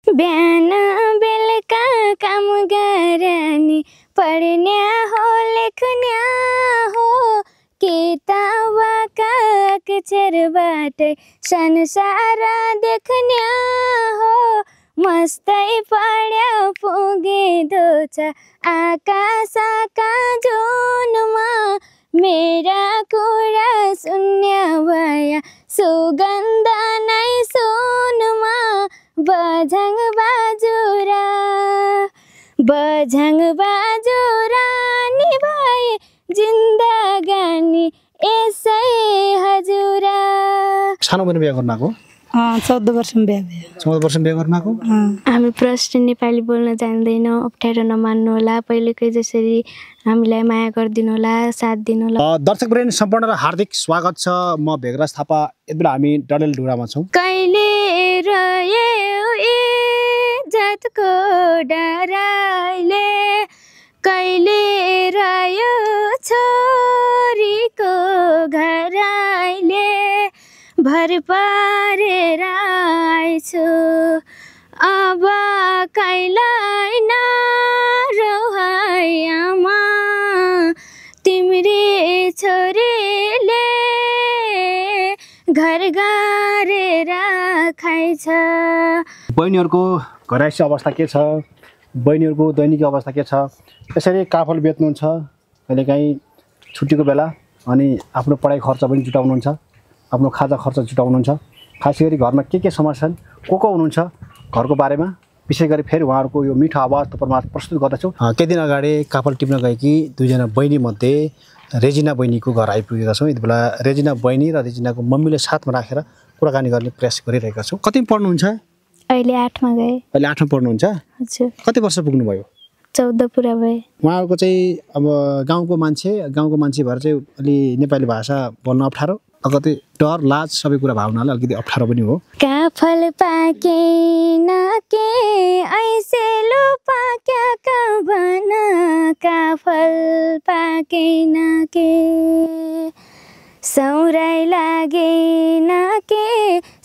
बिहान बेलुका काम गर्ने पढ्ने हो लेख्ने हो किताबका अक्षरबाट संसार देख्ने हो मस्तै पढ्यो पुगिँदो छ आकाशका जुनमा मेरा कुरा शून्य भया सुगन्ध नै सुनमा बझाङ बाजुरा निभाए जिन्दगानी यसै हजुरा। सानो पनि बिहा गर्नको 14 वर्षमा बिहा भयो। 14 वर्षमा बिहा गर्नको हामी प्रष्ट नेपाली बोल्न जान्दैनौँ अप्ठ्यारो नमान्नु होला पहिलेकै जसरी हामीलाई माया गरिदिनु होला साथ दिनु होला। दर्शकवृन्द सम्पूर्णलाई हार्दिक स्वागत छ। म भेगराज थापा। यति बेला हामी डडेलधुरामा छौँ। कहिले रह्यो इज्जतको डराइले कहिले रह्यो छोरीको घराइले भर पारेर आइछु अब कहिल्यै नरहाई आमा तिम्री छोरीले घर गरेर खाइछ। बहिनीहरूको घरायसी अवस्था के छ, बहिनीहरूको दैनिकी अवस्था के छ, यसरी काफल बेच्नुहुन्छ कहिलेकाहीँ छुट्टीको बेला अनि आफ्नो पढाइ खर्च पनि जुटाउनुहुन्छ, आफ्नो खाजा खर्च जुटाउनुहुन्छ। खास गरी घरमा के समस्या छन् को हुनुहुन्छ घरको बारेमा विशेष गरी फेरि उहाँहरूको यो मिठो आवाज तपाईँमा प्रस्तुत गर्दछु। केही दिन अगाडि काफल टिप्न गएकी दुईजना बहिनीमध्ये रेजिना बहिनीको घर आइपुगेका छौँ। यति बेला रेजिना बहिनी र रेजिनाको मम्मीले साथमा राखेर कुराकानी गर्ने प्रयास गरिरहेका छौँ। कतिमा पढ्नुहुन्छ? अहिले 8मा गए। अहिले 8मा पढ्नुहुन्छ? हजुर। कति वर्ष पुग्नुभयो? 14 पुरा भए। उहाँहरूको चाहिँ अब गाउँको मान्छे भएर चाहिँ अलि नेपाली भाषा बोल्न अप्ठ्यारो, कति डर लाज सबै कुरा भावनाले अलिकति अप्ठ्यारो पनि हो। काफल पाकेन के ऐसे लो पाक्या कवन काफल पाकेन के सौराई लागेन के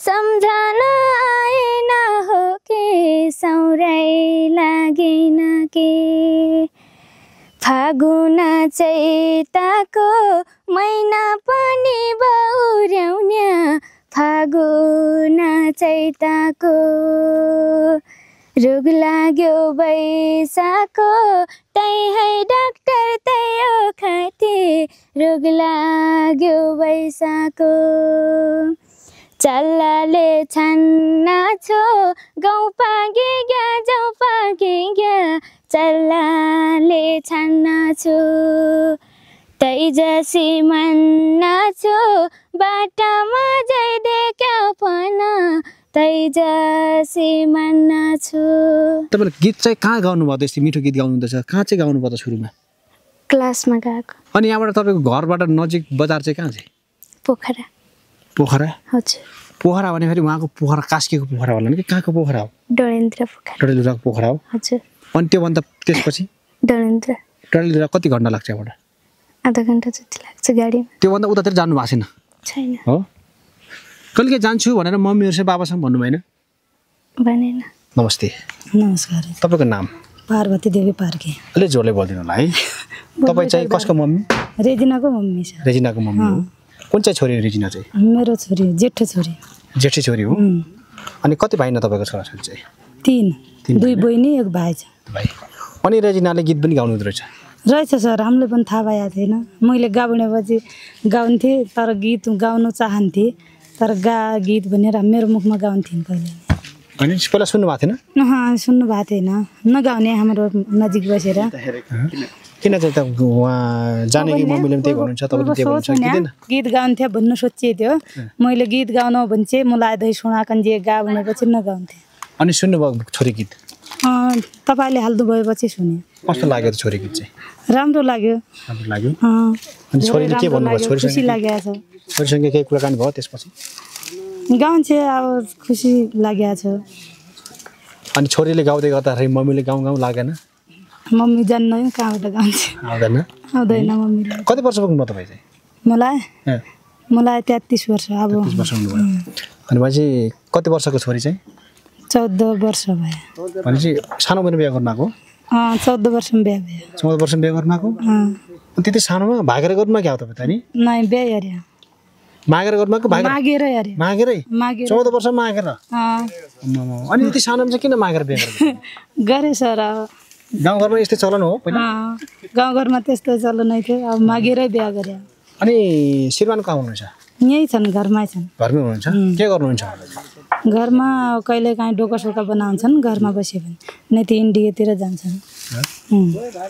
सम्झन आएन हो के सौराई लागेन के फागुन चैताको महिना पनि बौर्याउने फागुन चैताको रोग लाग्यो बैसाको तै है डाक्टर तै ओखते रोग लाग्यो बैसाको चल्लाले छन्ना छो गाउँ पागे ग्या जाउँ पागे ग्या चल्लाले छन्ना छु तै जसी मन्ना छु बाटामा जाइदे क्या पना तै जसी मन्ना छु। तपाईँले गीत चाहिँ कहाँ गाउनुभयो? त्यस्तै मिठो गीत गाउनुहुँदैछ, कहाँ चाहिँ गाउनुभयो त सुरुमा? क्लासमा गएको। अनि यहाँबाट तपाईँको घरबाट नजिक बजार चाहिँ कहाँ चाहिँ? पोखरा। पोखरा? हजुर। पोखरा भने फेरि उहाँको पोखरा कास्कीको पोखरा होला कि कहाँको पोखरा हो? डडेलधुरा पोखरा। डडेलधुराको पोखरा हो? हजुर। अनि त्योभन्दा त्यसपछि? डडेलधुरा कति घन्टा लाग्छ यहाँबाट? आधा घन्टा जति लाग्छ गाडीमा। त्योभन्दा उतातिर जानु भएको छैन? छैन। हो? कहिले जान्छु भनेर मम्मीहरूसँग बाबासँग भन्नु भएन? भनेन। नमस्ते। नमस्कार। तपाईँको नाम? पार्वती देवी पार्के। अलि जोडले बोलिदिनु होला है। तपाईँ चाहिँ कसको मम्मी? रेजिनाको मम्मी छ। रेजिनाको मम्मी हो। कुन चाहिँ छोरी रेजिना चाहिँ? मेरो छोरी जेठो छोरी। जेठी छोरी हो। अनि कति भाइ न तपाईँको छोराछोरी चाहिँ? 3। 2 बहिनी 1 भाइ छ। भाइ। अनि रेजिनाले गीत पनि गाउनु रहेछ? रहेछ सर, हामीलाई पनि थाहा भएको थिएन। मैले गाउनेपछि गाउँथेँ तर गीत गाउनु चाहन्थेँ तर गीत भनेर मेरो मुखमा गाउँथिन् कहिले। अनि पहिला सुन्नु भएको थिएन? सुन्नु भएको थिएन, नगाउने हाम्रो नजिक बसेर। किन चाहिँ त उहाँ जानेकी मम्मीले पनि त्यही भन्नुहुन्छ, तपाईँले त्यही भन्नुहुन्छ किन? गीत गाउँथ्यो भन्नु सोचिएको थियो। मैले गीत गाउनु भन्छ मलाई दही सुनाकन जे गा भनेपछि नगाउँथेँ। अनि सुन्नुभयो छोरी गीत? तपाईँले हाल्नु भएपछि सुने। कस्तो लाग्यो त छोरी गीत चाहिँ? राम्रो लाग्यो। राम्रो लाग्यो। अनि छोरीले के भन्नुभयो? खुसी लागेको छ। छोरीसँग केही कुराकानी भयो त्यसपछि? गाउँछ अब खुसी लागेको छ। अनि छोरीले गाउँदै गर्दाखेरि मम्मीले गाउँ लागेन? मम्मी जान्दैन कहाँबाट गाउँछ। आउँदैन मम्मीले। कति वर्ष पुग्नुभयो तपाईँ चाहिँ? मलाई 33 वर्ष। अब 33 वर्ष हुनुभयो। अनि भनेपछि कति वर्षको छोरी चाहिँ? 14 वर्ष भयो। भनेपछि सानो उमेरमा बिहा गर्नुभएको? 14 वर्षमा बिहा भयो। 14 वर्षमा बिहा गर्नुभएको? त्यति सानोमा भागेर गर्नुभयो क्या तपाईँ त नि? नै बिहा अरे मागेर गर्नुभएको? मागेर अरे मागेरै? 14 वर्षमा मागेर? अनि यति सानोमा चाहिँ किन मागेर बिहा गर्नुभयो? गरे सर। गाउँघरमा यस्तै चलन हो पहिला? गाउँघरमा त्यस्तो चलन थियो, अब मागेरै बिहा गरे। अनि श्रीमान कहाँ हुनुहुन्छ? यहीँ छन्, घरमै छन्। घरमै हुनुहुन्छ? के गर्नुहुन्छ? घरमा कहिले काहीँ डोका सोका बनाउँछन् घरमा बस्यो भने, नै त इन्डियातिर जान्छन्।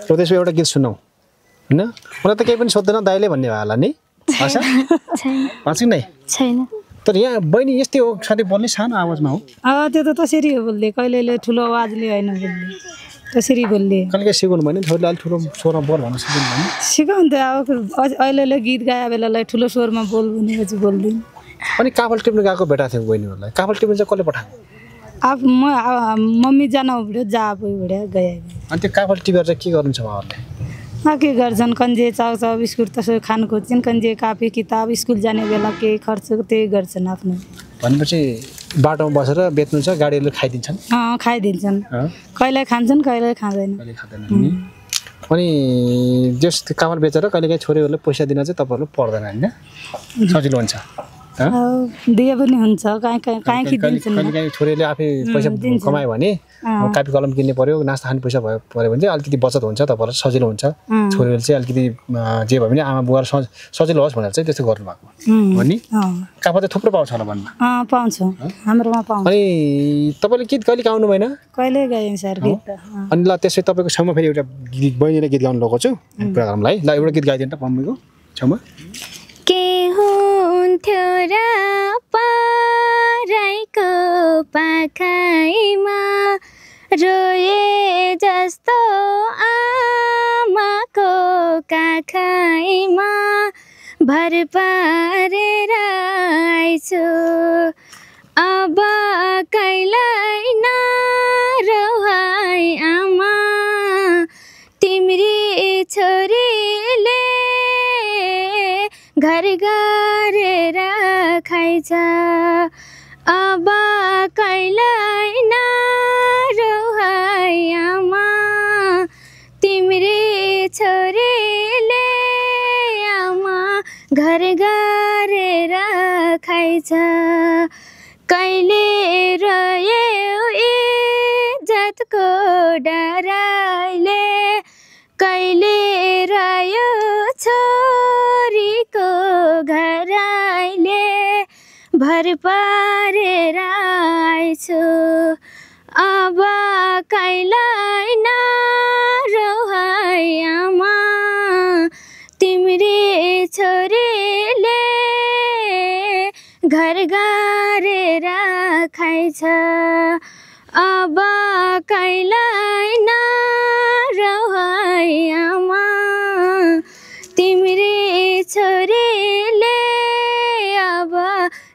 त्यसो एउटा गीत सुनौ होइन? मलाई त केही पनि सोध्दैन दाइले भन्ने भयो होला नि? छैन छैन। तर यहाँ बहिनी यस्तै हो साथै बोल्ने सानो आवाजमा हो? त्यो त त्यसरी हो बोल्ने, कहिलेले ठुलो आवाजले होइन बोल्ने, त्यसरी बोल्ने। कहिले काहीँ सिकाउनु भएन छोरीले अलिक ठुलो स्वरमा बोल भन्न सिकाउनु भएन? सिकाउँथ्यो, अब अहिले गीत गाए बेलालाई ठुलो स्वरमा बोल भनेपछि बोल्दिनँ। अनि काफल टिप्नु गएको भेटा थियो बहिनीहरूलाई? काफल टिप्नु चाहिँ कसले पठाएको? अब मम्मी जान उठ्यो, जा उठ्यो गए। अनि त्यो काफल टिपेर चाहिँ के गर्नुहुन्छ उहाँहरूले? के गर्छन्, कन्जे चाउचाउ बिस्कुट त्यसो खानु खोज्छन्, कन्जे कापी किताब स्कुल जाने बेला केही खर्च त्यही गर्छन् आफ्नो। भनेपछि बाटोमा बसेर बेच्नुहुन्छ, गाडीहरूले खाइदिन्छन्? खाइदिन्छन्, कहिले खान्छन् कहिले खाँदैन। अनि जस कामल बेचेर कहिले काहीँ छोरीहरूलाई पैसा दिन चाहिँ तपाईँहरू पर्दैन होइन? सजिलो हुन्छ? दिए पनि हुन्छ, काहीँ दिन्छन्। कहिले काहीँ छोरीले आफै पैसा कमायो भने कापी कलम किन्ने पर्यो, नास्ता खाने पैसा पऱ्यो भने चाहिँ अलिकति बचत हुन्छ, तपाईँहरूलाई सजिलो हुन्छ। छोरीहरूले चाहिँ अलिकति जे भयो भने आमा बुवा सजिलो होस् भनेर चाहिँ त्यस्तो गर्नुभएको हो नि? काफल चाहिँ थुप्रो पाउँछ होला भन्नु? पाउँछ, हाम्रोमा पाउँछ। अनि तपाईँले गीत कहिले गाउनु भएन? कहिले गाएँ सर गीत त। अनि ल त्यसै तपाईँको छेउमा फेरि एउटा गीत बहिनीले गीत गाउनु लगाउँछु प्रोग्रामलाई। ल एउटा गीत गाइदिनु त मम्मीको छेउमा। के हुन्थ्यो र पराइको पाखाइमा रोए जस्तो आमाको काखैमा भर पारेर आइछु अब कहिल्यै नरहाई आमा तिम्री छोरीले घर गरेर खाइछ अब कहिल्यै नरहाई आमा तिम्री छोरीले आमा घर गरेर खाइछ कहिले रह्यो इज्जतको डराइले कहिले रह्यो छोरीको घराइले भर पारेर आइछु अब कहिल्यै नरहाई आमा तिम्री छोरीले घर गरेर खाइछ अब कहिल्यै नरहाई आमा तिम्री छोरीले अब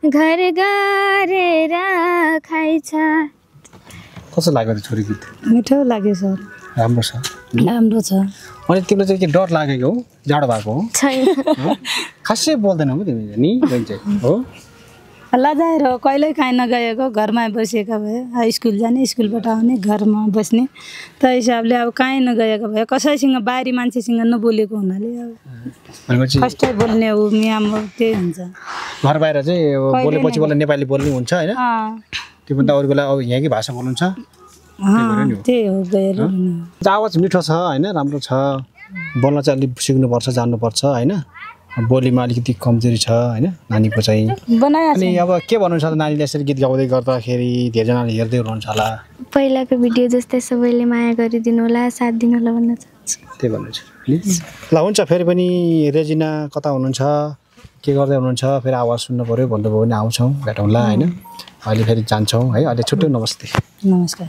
घर गरेर खाइछ। कस्तो लाग्यो त्यो छोरी गीत? मिठो लाग्यो सर। राम्रो छ? राम्रो छ। अनि तिमीलाई चाहिँ के डर लागेको हो, जाडो भएको हो? छैन, खासै बोल्दैन हो तिमी नि चाहिँ हो? लजाएर कहिल्यै काहीँ नगएको, घरमै बसेका भए स्कुल जाने स्कुलबाट आउने घरमा बस्ने त हिसाबले अब काहीँ नगएको भए कसैसँग बाहिरी मान्छेसँग नबोलेको हुनाले अब फर्स्टै बोल्ने हो म्याम त्यही हुन्छ। घर बाहिर चाहिँ बोलेपछि बोला नेपाली बोल्नु हुन्छ होइन? त्यो भन्दा अरू बेला अब यहाँकै भाषा बोल्नुहुन्छ त्यही हो गएर। आवाज मिठो छ होइन, राम्रो छ, बोल्न चाहिँ अलिक सिक्नुपर्छ जान्नुपर्छ होइन? बोलीमा अलिकति कमजोरी छ होइन नानीको चाहिँ। अनि अब के भन्नुहुन्छ त नानीले यसरी गीत गाउँदै गर्दाखेरि धेरैजनाले हेर्दै हुनुहुन्छ होला? पहिलाको भिडियो जस्तै सबैले माया गरिदिनु होला, साथ दिनु होला भन्न चाहन्छु। त्यही भन्नुहुन्छ ल हुन्छ। फेरि पनि रेजिना कता हुनुहुन्छ, के गर्दै हुनुहुन्छ, फेरि आवाज सुन्नु पऱ्यो भन्नुभयो भने आउँछौँ भेटौँला होइन? अहिले फेरि जान्छौँ है, अहिले छुट्टै। नमस्ते। नमस्कार।